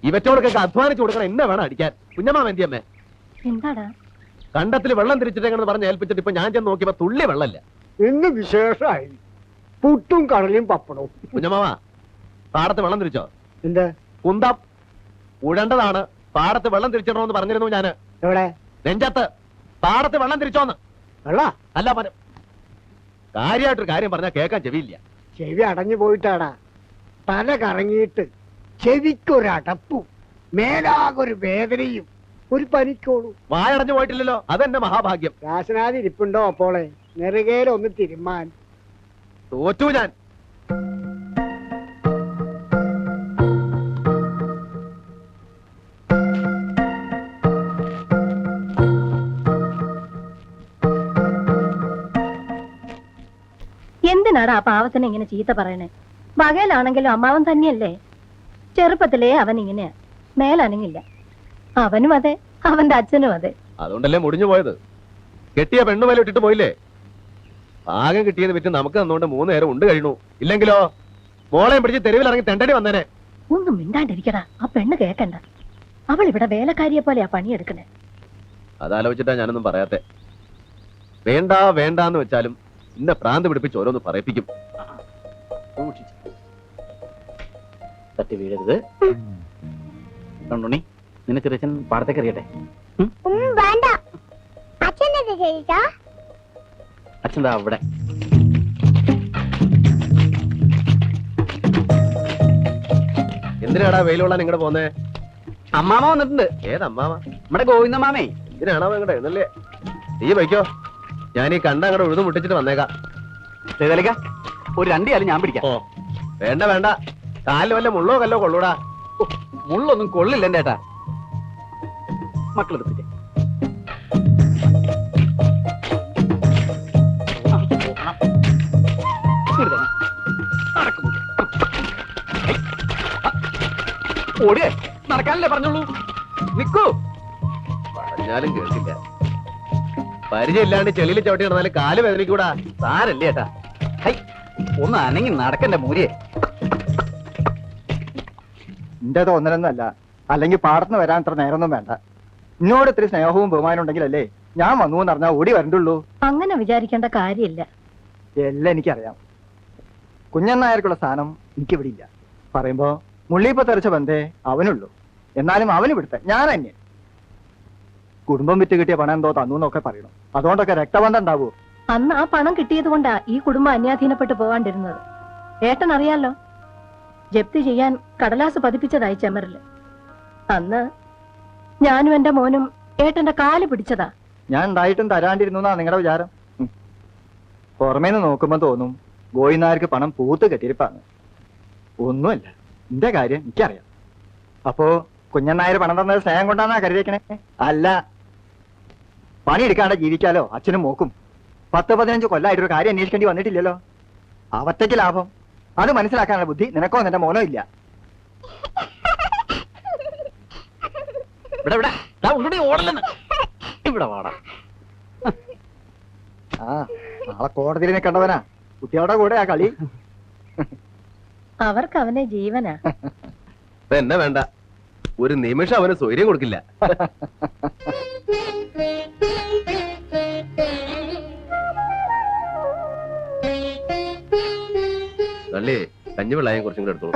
ഇവറ്റോടൊക്കെ അധ്വാനിച്ചു കൊടുക്കണം. എന്നെ വേണം അടിക്കാൻ. കുഞ്ഞമ്മാമ എന്തിയമ്മേ? എന്താടാ? കണ്ടത്തിൽ വെള്ളം തിരിച്ചിട്ടെന്ന് പറഞ്ഞ് ഏൽപ്പിച്ചിട്ട് ഇപ്പൊ ഞാൻ ചെന്ന് നോക്കിയപ്പോ തുള്ളി വെള്ളമില്ല. ഇന്ന് വിശേഷമായി പുട്ടും കടലയും പപ്പടവും. കുഞ്ഞമ്മാമ പാടത്ത് വെള്ളം തിരിച്ചോ? എന്താ കുന്തം ഉഴണ്ടതാണ്. പാടത്ത് വെള്ളം തിരിച്ചിടണമെന്ന് പറഞ്ഞിരുന്നു ഞാന്. എവിടെ? നെഞ്ചത്ത്. പാടത്ത് വെള്ളം തിരിച്ചോന്ന്. വെള്ള അല്ല പനം. കാര്യമായിട്ടൊരു കാര്യം പറഞ്ഞാൽ കേൾക്കാൻ ചെവിയില്ല. ചെവി അടഞ്ഞു പോയിട്ടാടാ. തല കറങ്ങിയിട്ട് ചെവിക്കൊരടപ്പും മേലാകൊരു വേദനയും ഒരു പനിക്കോളൂ. വായടഞ്ഞു പോയിട്ടില്ലല്ലോ, അതെന്റെ മഹാഭാഗ്യം. രാശനാഥി ഇരിപ്പുണ്ടോ അപ്പോളെ? നെറുകയിലൊന്ന് തിരുമാൻ. തോറ്റു ഞാൻ. എന്തിനാടാ ആ പാവത്തിനെ ഇങ്ങനെ ചീത്ത പറയണേ? മകയിലാണെങ്കിലും അമ്മാവൻ തന്നെയല്ലേ. ചെറുപ്പത്തിലേ അവൻ ഇങ്ങനെയാ, മേലനങ്ങില്ല. അവനും അതെ, അവന്റെ അച്ഛനും അതെ. അതുകൊണ്ടല്ലേ മുടിഞ്ഞു പോയത്. കെട്ടിയ പെണ്ണുമേലെ ഇട്ടിട്ട് പോയില്ലേ? ആകെ കിട്ടിയത് വിറ്റ് നമുക്ക് തന്നുകൊണ്ട് 3 നേരം ഉണ്ട് കഴിഞ്ഞു. ഇല്ലെങ്കിലോ മോളെയും പിടിച്ച് തെരുവിലിറങ്ങി തെണ്ടടി വന്നേനെ. ഒന്നും മിണ്ടാണ്ടിരിക്കടാ. ആ പെണ്ണ് കേക്കണ്ട. അവൾ ഇവിടെ വേലക്കാരിയെ പോലെയാ പണിയെടുക്കണേ. അതാലോചിച്ചിട്ടാ ഞാനൊന്നും പറയാത്തെ. വേണ്ട വേണ്ടാന്ന് വെച്ചാലും ഇന്ന പ്രാന്ത് പിടിപ്പിച്ച് ഓരോന്ന് പറയിപ്പിക്കും. തട്ടി വീഴരുത്. കണ്ടുണി, നിന്നെ ചെറിയച്ഛൻ പാടത്തേക്ക് അറിയട്ടെ. അച്ഛൻ അവിടെ. എന്തിനാടാ വെയിലുള്ള നിങ്ങടെ പോന്നേ? അമ്മാമ വന്നിട്ടുണ്ട്. ഏതമ്മാമ? നമ്മുടെ ഗോവിന്ദമാമേ. എന്തിനാണോ നിങ്ങടെ എന്നല്ലേ? നീ വയ്ക്കോ, ഞാൻ ഈ കണ്ട അങ്ങടെ ഉഴുതു മുട്ടിച്ചിട്ട് വന്നേക്കാം. ഒരു 2 കാലം ഞാൻ പിടിക്കാം. ഓ വേണ്ട വേണ്ട, കാലിൽ വല്ല മുള്ളോ കല്ലോ കൊള്ളൂടാ. മുള്ളൊന്നും കൊള്ളില്ല എന്റെ ഏട്ടാ. മക്കളെടുപ്പിച്ചേ. ഓടിയേ, നടക്കാനല്ലേ പറഞ്ഞോളൂ. നിക്കൂ. പറഞ്ഞാലും കേൾക്കില്ല. പരിചയമില്ലാണ്ട് ചെളിയിൽ ചവിട്ടി നടന്നാലും കാല് വേദനിക്കൂടാ. സാരല്ലേ ഏട്ടാ. ഒന്ന് അനങ്ങി നടക്കന്റെ മൂരിയെ. എന്റെ തോന്നലൊന്നുമല്ല. അല്ലെങ്കിൽ പാടത്തുനിന്ന് വരാൻ അത്ര നേരമൊന്നും വേണ്ട. ഇന്നോട് ഇത്തിരി സ്നേഹവും ബഹുമാനം ഉണ്ടെങ്കിലല്ലേ ഞാൻ വന്നു എന്ന് പറഞ്ഞാൽ ഓടി വരണ്ടുള്ളൂ. അങ്ങനെ വിചാരിക്കേണ്ട കാര്യമില്ല. എല്ലാം എനിക്കറിയാം. കുഞ്ഞന്നായർക്കുള്ള സ്ഥാനം എനിക്കിവിടെ ഇല്ല. പറയുമ്പോ മുള്ളിയിപ്പ തെറിച്ച ബന്ധേ അവനുള്ളൂ. എന്നാലും അവന് ഇവിടുത്തെ ഞാൻ അന്യൻ. കുടുംബം വിറ്റ് കിട്ടിയ പണം എന്തോ തന്നു എന്നൊക്കെ പറയണം. അതുകൊണ്ടൊക്കെ രക്തബന്ധം ഉണ്ടാവൂ. അന്ന് ആ പണം കിട്ടിയത് കൊണ്ടാ ഈ കുടുംബം അന്യാധീനപ്പെട്ടു പോവാണ്ടിരുന്നത്. ഏട്ടൻ അറിയാലോ, ജപ്തി ചെയ്യാൻ കടലാസ് പതിപ്പിച്ചതായി ചെമറില്. അന്ന് ഞാനും എന്റെ മോനും ഏട്ടന്റെ കാല് പിടിച്ചതാ. ഞാൻ ഉണ്ടായിട്ടും തരാണ്ടിരുന്നു എന്നാ നിങ്ങളുടെ വിചാരം? പുറമേന്ന് നോക്കുമ്പോ തോന്നും ഗോയിനാർക്ക് പണം പൂത്ത് കെട്ടിരിപ്പാണ്. ഒന്നുമല്ല, എന്റെ കാര്യം എനിക്കറിയാം. അപ്പോ കുഞ്ഞനായർ പണം തന്നത് സ്നേഹം കൊണ്ടാന്നാ കരുതിയേക്കണേ? അല്ല, പണിയെടുക്കാണ്ട് ജീവിക്കാലോ അച്ഛനും മോക്കും. 10-15 കൊല്ലമായിട്ടൊരു കാര്യം അന്വേഷിക്കേണ്ടി വന്നിട്ടില്ലല്ലോ. അവറ്റയ്ക്ക് ലാഭം. അത് മനസ്സിലാക്കാനുള്ള ബുദ്ധി നിനക്കോ നിന്റെ മോനോ ഇല്ല. ഇവിടെ വാടാ. ആ നാളെ കോടതിയിൽ നിൽക്കേണ്ടവനാ. കുട്ടികളുടെ കൂടെ ആ കളി. അവർക്ക് അവനെ ജീവനാ. എന്നെ വേണ്ട, ഒരു നിമിഷം അവന് സ്വൈര്യം കൊടുക്കില്ല. തള്ളി കഞ്ഞിവെള്ളായും കുറച്ചും കൂടെ എടുത്തോളൂ.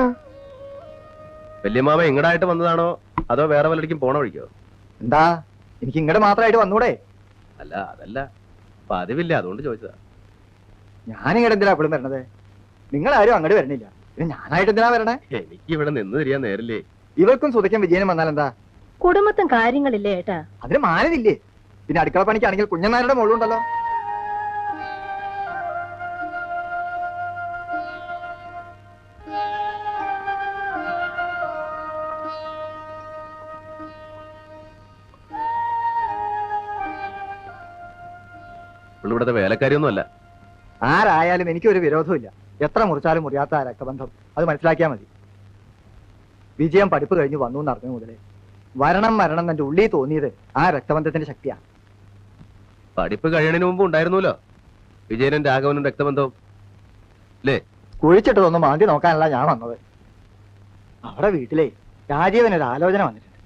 വല്യമാമ ഇങ്ങടായിട്ട് വന്നതാണോ അതോ വേറെ വല്ലടിക്കും പോണ വഴിക്കോ? എന്താ എനിക്ക് ഇങ്ങോട്ട് മാത്രമായിട്ട് വന്നൂടെ? അല്ല അതല്ല, പതിവില്ല, അതുകൊണ്ട് ചോദിച്ചതാ. ഞാനിങ്ങടെ എന്തിനാ എപ്പോഴും വരണത്? നിങ്ങളാരും അങ്ങോട്ട് വരണില്ല, പിന്നെ ഞാനായിട്ട് എന്തിനാ വരണേ? എനിക്ക് ഇവിടെ നിന്ന് തിരിയാൻ നേരില്ലേ. ഇവർക്കും സുതയ്ക്കും വിജയനും വന്നാൽ എന്താ? കുടുംബത്തും കാര്യങ്ങളില്ലേ ഏട്ടാ? അതിന് മാനതില്ലേ? പിന്നെ അടുക്കള പണിക്കാണെങ്കിൽ കുഞ്ഞനാരുടെ മോളുണ്ടല്ലോ. ഇവിടുത്തെ വേലക്കാരിയൊന്നും അല്ല. ആരായാലും എനിക്കൊരു വിരോധമില്ല. എത്ര മുറിച്ചാലും മുറിയാത്ത ആ രക്തബന്ധം, അത് മനസ്സിലാക്കിയാൽ മതി. വിജയം പഠിപ്പ് കഴിഞ്ഞ് വന്നു എന്നറിഞ്ഞ മുതലേ വരണം മരണം എന്റെ ഉള്ളിൽ തോന്നിയത് ആ രക്തബന്ധത്തിന്റെ ശക്തിയാണ്. പഠിപ്പ് കഴിയണതിന് മുമ്പ് ഉണ്ടായിരുന്നല്ലോ വിജയനും രാഘവനും രക്തബന്ധവും അല്ലേ? കുഴിച്ചിട്ടതൊന്നും മാന്തി നോക്കാനല്ല ഞാൻ വന്നത്. അവിടെ വീട്ടിലെ രാജീവനൊരു ആലോചന വന്നിട്ടുണ്ട്.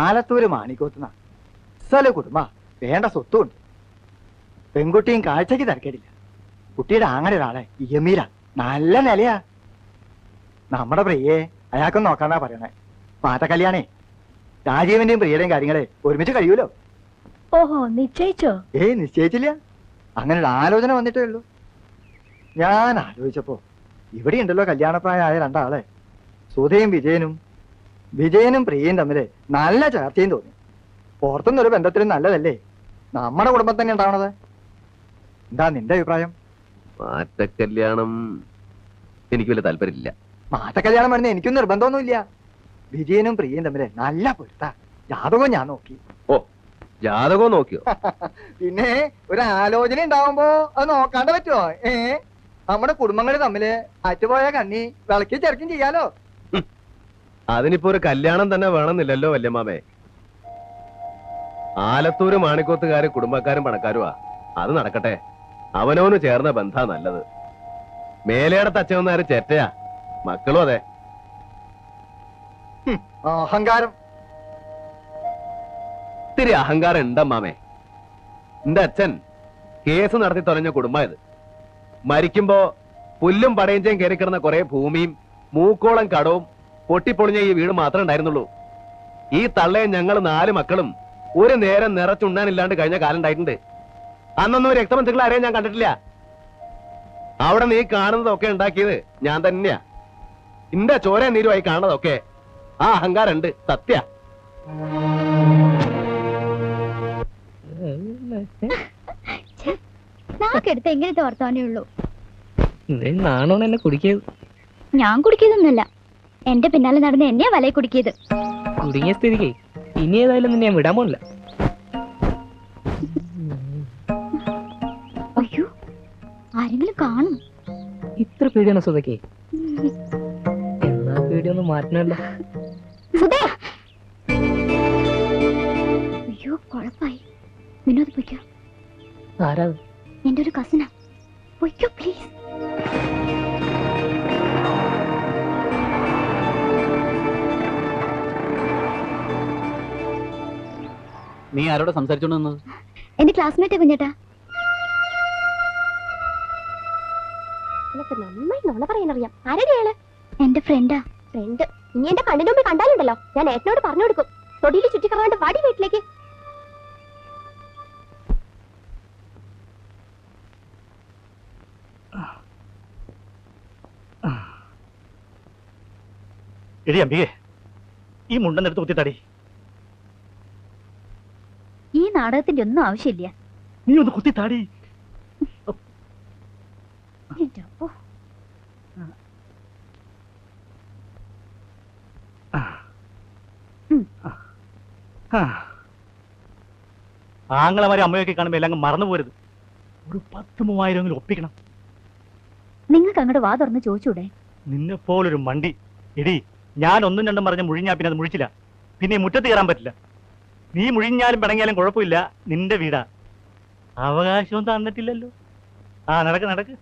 ആലത്തൂര് മാണിക്കോത്തുന്ന സ്ഥല കുടുംബ വേണ്ട സ്വത്തുണ്ട്. പെൺകുട്ടിയും കാഴ്ചക്ക് തിരക്കേടില്ല. കുട്ടിയുടെ ആങ്ങളെ ഒരാളെ ഇയമീര നല്ല നിലയാ. നമ്മുടെ പ്രിയെ അയാൾക്കൊന്നും നോക്കാന്നാ പറയണേ. പാത്ത കല്യാണേ രാജീവന്റെയും പ്രിയയുടെയും കാര്യങ്ങളെ ഒരുമിച്ച് കഴിയൂലോ. ഓഹോ, നിശ്ചയിച്ചോ? നിശ്ചയിച്ചില്ല. അങ്ങനെ ഒരു ആലോചന വന്നിട്ടേ ഉള്ളൂ. ഞാൻ ആലോചിച്ചപ്പോ ഇവിടെ ഉണ്ടല്ലോ കല്യാണപ്രായമായ രണ്ടാളെ, സുധയും വിജയനും പ്രിയയും തമ്മില് നല്ല ചേർച്ചയും തോന്നി. പുറത്തുനിന്നൊരു ബന്ധത്തിലും നല്ലതല്ലേ നമ്മുടെ കുടുംബം തന്നെ ഉണ്ടാവണത്. എന്താ നിന്റെ അഭിപ്രായം? മാറ്റക്കല്യാണം എനിക്ക് വലിയ താല്പര്യമില്ല. മാറ്റക്കല്യാണം വരുന്ന എനിക്കും നിർബന്ധമൊന്നുമില്ല. വിജയനും പ്രിയയും തമ്മില് നല്ല പൊരുത്താ. ജാതകവും ഞാൻ നോക്കി. ഓ, ജാതകവും നോക്കിയോ? പിന്നെ ഒരു ആലോചന ഉണ്ടാവുമ്പോ അത് നോക്കാണ്ട് പറ്റുമോ? നമ്മുടെ കുടുംബങ്ങൾ തമ്മില് അറ്റുപോയ കണ്ണി വിളക്കി ചെറുക്കും ചെയ്യാലോ. അതിനിപ്പോ ഒരു കല്യാണം തന്നെ വേണമെന്നില്ലല്ലോ വല്യമ്മാമേ. ആലത്തൂര് മാണിക്കോത്തുകാര് കുടുംബക്കാരും പണക്കാരുമാ. അത് നടക്കട്ടെ. അവനവന് ചേർന്ന ബന്ധാ നല്ലത്. മേലേടത്ത് അച്ഛനാര് ചേറ്റയാ, മക്കളും അതെ. അഹങ്കാരം. ഇത്തിരി അഹങ്കാരം ഉണ്ടമ്മാമേ. എന്റെ അച്ഛൻ കേസ് നടത്തി തൊലഞ്ഞ കുടുംബായത്. മരിക്കുമ്പോ പുല്ലും പടയഞ്ചയും കയറിക്കിടന്ന കുറെ ഭൂമിയും മൂക്കോളം കടവും പൊട്ടിപ്പൊളിഞ്ഞ ഈ വീട് മാത്രമേ ഉണ്ടായിരുന്നുള്ളൂ. ഈ തള്ളയും ഞങ്ങൾ 4 മക്കളും ഒരു നേരം നിറച്ചുണ്ണാനില്ലാണ്ട് കഴിഞ്ഞ കാലം ഉണ്ടായിട്ടുണ്ട്. അന്നൊന്നും രക്തബന്ധുക്കൾ ആരെയും ഞാൻ കണ്ടിട്ടില്ല. അവിടെ നീ കാണുന്നതൊക്കെ ഉണ്ടാക്കിയത് ഞാൻ തന്നെയാ. എന്റെ ചോര നീരുമായി കാണുന്നതൊക്കെ ആ അഹങ്കാരം ഉണ്ട്, സത്യ. നാക്കെടുത്ത് എങ്ങനത്തെ വർത്താനേ ഉള്ളൂ. നാണോന്ന് എന്നെ കുടിക്കത്. ഞാൻ കുടിക്കുന്നൊന്നുമല്ല, എന്റെ പിന്നാലെ നടന്ന് എന്നെയാ വലയെ കുടിക്കിയത്. കുടുങ്ങിയ സ്ഥിതിക്ക് ഇനി ഏതായാലും നിന്നെ ഞാൻ വിടാൻ പോണില്ല. അയ്യോ, ആരെങ്കിലും കാണും. ഇത്ര പേടിയാണോ സുധയ്ക്ക്? എന്നാ പേടിയൊന്നും മാറ്റണല്ലോ. അയ്യോ, കുഴപ്പായി. വിനോദ് പൊയ്ക്കോ. ആരാ? എന്റെ ഒരു കസിനാ. പൊയ്ക്കോ പ്ലീസ്. നീ ആരോടെ സംസാരിച്ചോണ്ട് നിന്നത്? എന്റെ ക്ലാസ്മേറ്റാ കുഞ്ഞേട്ടാ. നന്നായി നുണ പറയാനറിയാം. ആരുടെ അയാള്? എന്റെ ഫ്രണ്ടാ. ഫ്രണ്ട്? ഇനി എന്റെ കണ്ണിന് മുമ്പിൽ കണ്ടാലുണ്ടല്ലോ, ഞാൻ ഏട്ടനോട് പറഞ്ഞു കൊടുക്കും. തൊടിയിൽ ചുറ്റിക്കറാണ്ട് വാടി വീട്ടിലേക്ക്. എടി അമ്പികേ, ഈ മുണ്ടെടുത്ത് കുത്തിത്താടി. ഈ നാടകത്തിന്റെ ഒന്നും ആവശ്യമില്ല. നീ ഒന്ന് കുത്തിത്താടി. ആങ്ങളമാരെ അമ്മയൊക്കെ കാണുമ്പോ എല്ലാം മറന്നു പോരുത്. ഒരു 10,000-3000 ഒപ്പിക്കണം. നിങ്ങൾക്ക് അങ്ങോട്ട് വാ തുറന്ന് ചോദിച്ചൂടെ? നിന്നെ പോലൊരു മണ്ടി. എടി, ഞാൻ 1-2 പറഞ്ഞ് മുഴിഞ്ഞാ പിന്നെ അത് മുഴിച്ചില്ല. പിന്നെ മുറ്റത്ത് കയറാൻ പറ്റില്ല. നീ മുഴിഞ്ഞാലും പിണങ്ങിയാലും കുഴപ്പമില്ല, നിന്റെ വീടാ. അവകാശവും തന്നിട്ടില്ലല്ലോ. നടക്ക്.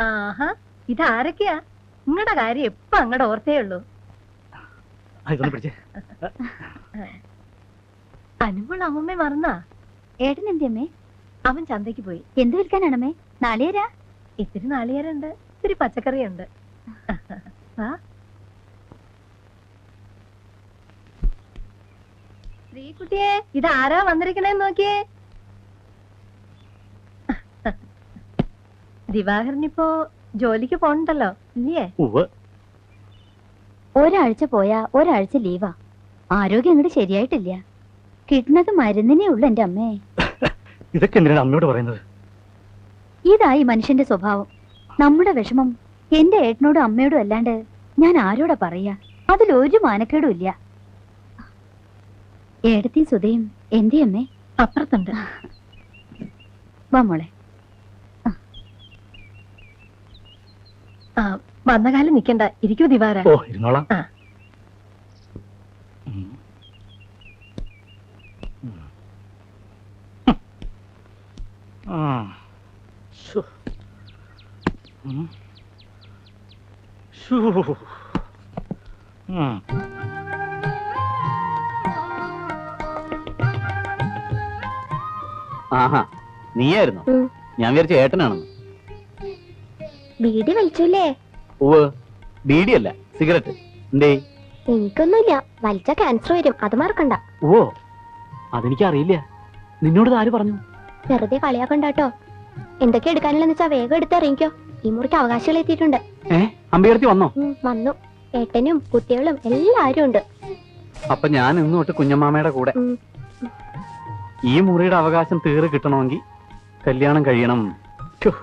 ആഹാ, ഇതാരൊക്കെയാ? നിങ്ങളുടെ കാര്യം എപ്പ അങ്ങടെ ഓർത്തേ ഉള്ളൂ. ഇതൊന്ന് പിടിച്ചേ. അനുമോൾ അമ്മമ്മേ മറന്നാ? ഏട്ടൻ എന്തിയമ്മേ? അവൻ ചന്തയ്ക്ക് പോയി. എന്ത് വിൽക്കാനാണമ്മേ? നാളികേരാ? ഇത്തിരി നാളികേരുണ്ട്, ഇത്തിരി പച്ചക്കറിയുണ്ട്. ശ്രീകുട്ടിയെ, ഇതാരാ വന്നിരിക്കണേന്ന് നോക്കിയേ. ദിവാകരനിപ്പോ ജോലിക്ക് പോണ്ടല്ലോ ഇല്ലേ? ഒരാഴ്ച പോയാ ഒരാഴ്ച ലീവാ. ആരോഗ്യം അങ്ങോട്ട് ശരിയായിട്ടില്ല. കിട്ടുന്നത് മരുന്നിനേ ഉള്ളു എന്റെ അമ്മേ. ഇതൊക്കെ എന്തിനാണ് അമ്മയോട് പറയുന്നത്? ഇതായി മനുഷ്യന്റെ സ്വഭാവം. നമ്മുടെ വിഷമം എന്റെ ഏട്ടനോടും അമ്മയോടും അല്ലാണ്ട് ഞാൻ ആരോടാ പറയാ? അതിലൊരു മാനക്കേടും ഇല്ല. ഏടത്തി സുധയും എന്തേ അമ്മേ? അപ്പുറത്തുണ്ട്. വാ മോളെ. വന്ന കാലം നിക്കണ്ട, ഇരിക്കൂ ദിവാര. ഓ, ഇരുന്നോളാം. ഉം. ആഹാ നീയായിരുന്നു ഉം. ഞാൻ വിചാരിച്ച ഏട്ടനാണെന്ന്. ബീഡി വലിച്ചൂലേ? ഓവ് ബീഡിയല്ല സിഗരറ്റ്. എന്തേ? എനിക്കൊന്നുമില്ല. വലിച്ച ക്യാൻസർ വരും, അത് മറക്കണ്ട. ഓ അതെനിക്ക് അറിയില്ല. നിന്നോട് ആര് പറഞ്ഞു? വെറുതെ കളിയാക്കണ്ടാട്ടോ. എന്തൊക്കെ എടുക്കാനുള്ളതെന്ന് വെച്ചാ വേഗം എടുത്തിറങ്ങിക്കോ. ഈ മുറിക്ക് അവകാശികൾ എത്തിയിട്ടുണ്ട്. അമ്പയർത്തി വന്നോ? വന്നു. ഏട്ടനും കുട്ടികളും എല്ലാരും ഉണ്ട്. അപ്പൊ ഞാൻ ഇന്ന് തൊട്ട് കുഞ്ഞമ്മാമയുടെ കൂടെ. ഉം. ഈ മുറിയുടെ അവകാശം തീരെ കിട്ടണമെങ്കിൽ കല്യാണം കഴിയണം. ഛോ.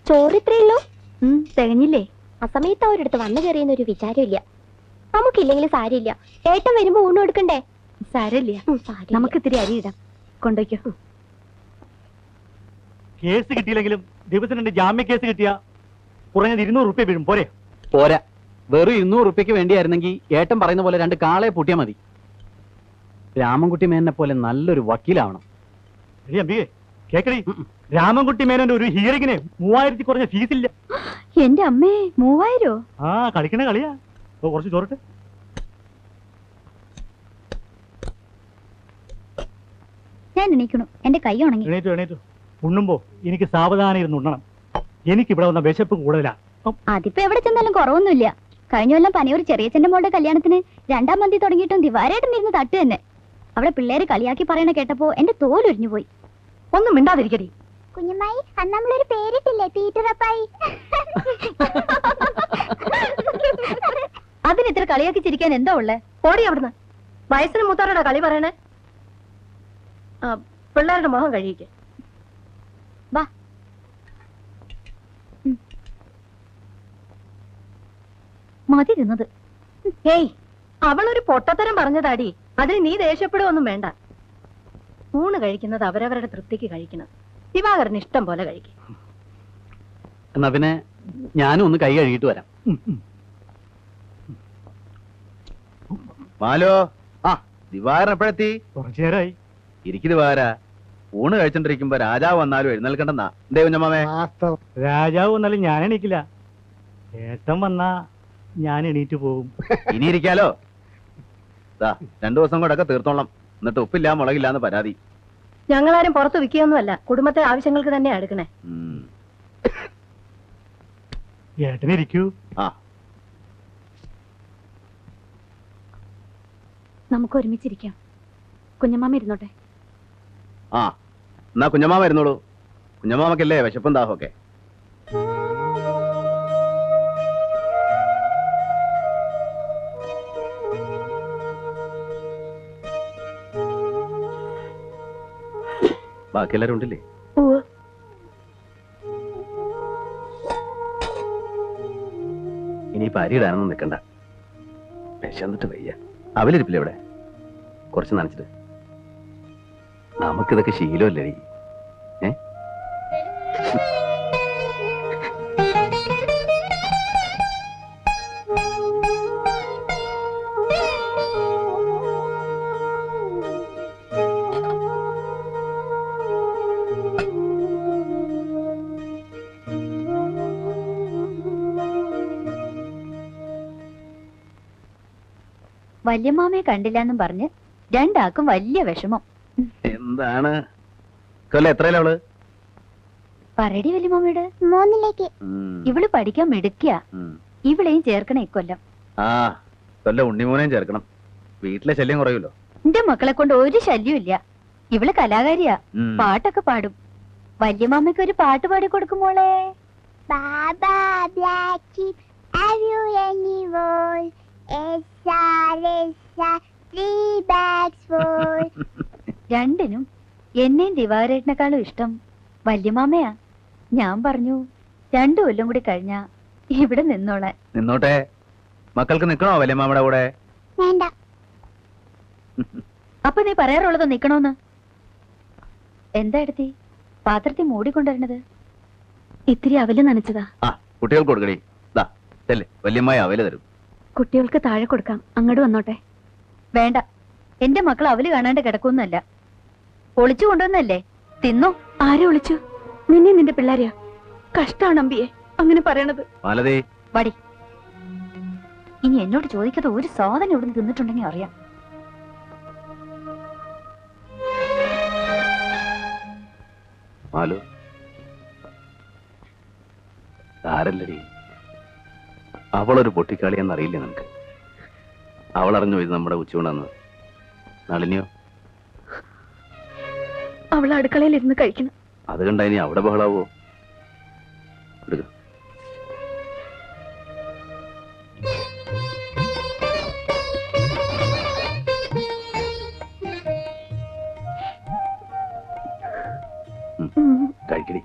ചോറിത്രയുള്ളൂ. തികഞ്ഞില്ലേ? ആ സമയത്ത് അവരടുത്ത് വന്നു കയറിയെന്നൊരു വിചാരമില്ല. നമുക്കില്ലെങ്കിലും സാരിയില്ല. ഏട്ടൻ വരുമ്പോ ഊണ് കൊടുക്കണ്ടേ? സാരമില്ല, നമുക്ക് ഇത്തിരി അരി ഇടാം. കൊണ്ടുവയ്ക്കോ. കേസ് കിട്ടിയില്ലെങ്കിലും ദിവസം 2 ജാമ്യ കേസ് കിട്ടിയ കുറഞ്ഞത് 200 റുപ്യ വീഴും. പോരെ? പോരാ, വെറും 200 റുപ്യക്ക് വേണ്ടിയായിരുന്നെങ്കിൽ ഏട്ടൻ പറയുന്ന പോലെ 2 കാളെ പൂട്ടിയാൽ മതി. രാമൻകുട്ടി മേനെ പോലെ നല്ലൊരു വക്കീലാവണം. എടീ അമ്പികേ, കേക്കടി, രാമൻകുട്ടി മേനോന്റെ ഒരു ഹിയറിങ്ങിന് 3000 കുറഞ്ഞ ഫീസില്ല. എന്റെ അമ്മേ, 3000? ആ കളിക്കണ കളിയാ. ഓ, കുറച്ച് ചോറിട്ട്. ഞാൻ എണീക്കണു, എന്റെ കൈ ഉണങ്ങി. എണീറ്റു എണീറ്റു. ഉണ്ണുമ്പോ എനിക്ക് സാവധാനം ഇരുന്ന് ഉണ്ണണം. എനിക്ക് ഇവിടെ വന്ന വിശപ്പ് കൂടുതലാ. അതിപ്പോ എവിടെ ചെന്നാലും കുറവൊന്നുമില്ല. കഴിഞ്ഞ കൊല്ലം പനിയൂർ ചെറിയച്ഛന്റെ മോളുടെ കല്യാണത്തിന് 2ാം മന്തി തുടങ്ങിയിട്ടും ദിവാരേട്ടനിരുന്ന് തട്ട് തന്നെ. അവിടെ പിള്ളേര് കളിയാക്കി പറയണ കേട്ടപ്പോ എന്റെ തോലൊരിഞ്ഞു പോയി. ഒന്നും മിണ്ടാതിരിക്കടി. കുഞ്ഞമ്മായി, അന്ന് നമ്മളൊരു പേരിട്ടില്ലേ, പീറ്ററപ്പായി. അതിന് ഇത്ര കളിയാക്കി ചിരിക്കാൻ എന്താ ഉള്ളേ? ഓടി അവിടുന്ന്. വയസ്സിന് മൂത്താരുടെ കളി പറയണേ. പിള്ളേരുടെ മുഖം കഴിയിക്ക്. വാ. മതി തിന്നത്. ഏയ്, അവളൊരു പൊട്ടത്തരം പറഞ്ഞതാടി. അതിന് നീ ദേഷ്യപ്പെടുവൊന്നും വേണ്ട. ഊണ് കഴിക്കുന്നത് അവരവരുടെ തൃപ്തിക്ക് കഴിക്കണം. ദിവാകരന് ഇഷ്ടം പോലെ കഴിക്കും. എന്നാ പിന്നെ ഞാനും ഒന്ന് കൈ കഴുകിയിട്ട് വരാം. മാലോ, ആ ദിവാരൻ എപ്പോഴെത്തി? കുറച്ചു നേരമായി. ഇരിക്കു ദിവാര. ഊണ് കഴിച്ചോണ്ടിരിക്കുമ്പോ രാജാവ് വന്നാലും എഴുന്നേൽക്കണ്ടെന്നാ. എന്തേ കുഞ്ഞമ്മാമേ? വാസ്തവം. രാജാവ് വന്നാലും ഞാൻ എണീക്കില്ല. ഏട്ടൻ വന്നാ ഞാൻ എണീറ്റ് പോകും. ഇനി ഇരിക്കാലോ. 2 ദിവസം കൂടെ തീർത്തോളാം. എന്നിട്ട് ഉപ്പില്ല മുളകില്ലാന്ന് പരാതി. ഞങ്ങളാരും പുറത്ത് വിൽക്കുകയൊന്നുമല്ല. കുടുംബത്തെ ആവശ്യങ്ങൾക്ക് തന്നെയാ എടുക്കണേ. ഏട്ടനിരിക്കൂ. ആ, നമുക്ക് ഒരുമിച്ചിരിക്കാം. കുഞ്ഞമ്മാമ ഇരുന്നോട്ടെ. ആ എന്നാ കുഞ്ഞമ്മാമ വരുന്നോളൂ. കുഞ്ഞമ്മാമക്കല്ലേ വിശപ്പും ദാഹമൊക്കെ. ബാക്കി എല്ലാരും ഉണ്ടല്ലേ? ഇനിയിപ്പോ അരി ഇടാനൊന്നും നിൽക്കണ്ട. വിശന്നിട്ട് വയ്യ. അവലിരിപ്പില്ല ഇവിടെ? കുറച്ച് നനച്ചിട്ട്. നമുക്കിതൊക്കെ ശീലമല്ലേ? വല്യമ്മാമയെ കണ്ടില്ലെന്നും പറഞ്ഞ് 2 ആൾക്കും വലിയ വിഷമം. എന്താണ് കൊല്ലം? എത്രയല്ല അവള്? പറയടി വല്യമ്മാമയോട്. 3ലേക്ക്. ഇവള് പഠിക്കാൻ മിടുക്കിയ. ഇവളെയും ചേർക്കണ ഇക്കൊല്ലം. ആ കൊല്ലം ഉണ്ണിമോനെയും ചേർക്കണം. വീട്ടിലെ ശല്യം കുറയുമല്ലോ. എന്റെ മക്കളെ കൊണ്ട് ഒരു ശല്യവും ഇല്ല. ഇവള് കലാകാരിയാ. പാട്ടൊക്കെ പാടും. വല്യമ്മാമയ്ക്ക് ഒരു പാട്ട് പാടി കൊടുക്കുമോളെ. Baba black sheep, have you any wool? Essa, 3 bags full. രണ്ടിനും എന്നെയും ദിവാരേട്ടനെക്കാളും ഇഷ്ടം വല്യമാമയാ. ഞാൻ പറഞ്ഞു 2 കൊല്ലം കൂടി കഴിഞ്ഞാ ഇവിടെ നിന്നോളാൻ. നിന്നോട്ടെ. മക്കൾക്ക് നിക്കണോ വല്യമ്മാമ്മയുടെ കൂടെ? വേണ്ട. അപ്പൊ നീ പറയാറുള്ളത് നിക്കണോന്ന്? എന്താ എടുത്തി പാത്രത്തിൽ മൂടിക്കൊണ്ടിരുന്നത്? ഇത്തിരി അവല് നനച്ചതാ. ആ കുട്ടികൾക്ക് കൊടുക്കണേ. ദാ ചെല്ലേ, വല്യമ്മായി അവല് തരും. കുട്ടികൾക്ക് താഴെ കൊടുക്കാം, അങ്ങോട്ട് വന്നോട്ടെ. വേണ്ട, എന്റെ മക്കൾ അവല് കാണാണ്ട് കിടക്കൊന്നല്ല, ഒളിച്ചു കൊണ്ടുവന്നല്ലേ, തിന്നോ. ആരെ വിളിച്ചു? നിന്നെ നിന്റെ പിള്ളേരെയാ? കഷ്ടാണ് അമ്പിയെ അങ്ങനെ പറയണത്. മാലതി, വടി. ഇനി എന്നോട് ചോദിക്കാതെ ഒരു സാധനം ഇവിടുന്ന് തിന്നിട്ടുണ്ടെങ്കിൽ അറിയാം. മാലു ആരല്ലടി, അവളൊരു പൊട്ടിക്കാളിയെന്നറിയില്ലേ നിനക്ക്? അവളറിഞ്ഞു ഇത് നമ്മുടെ ഉച്ചയൂണെന്ന്. നളിനിയോ? അവൾ അടുക്കളയിൽ ഇരുന്ന് കഴിക്കണം. അത് കണ്ട ഇനി അവിടെ ബഹളാവോ? എടുക്ക. കഴിക്കടി.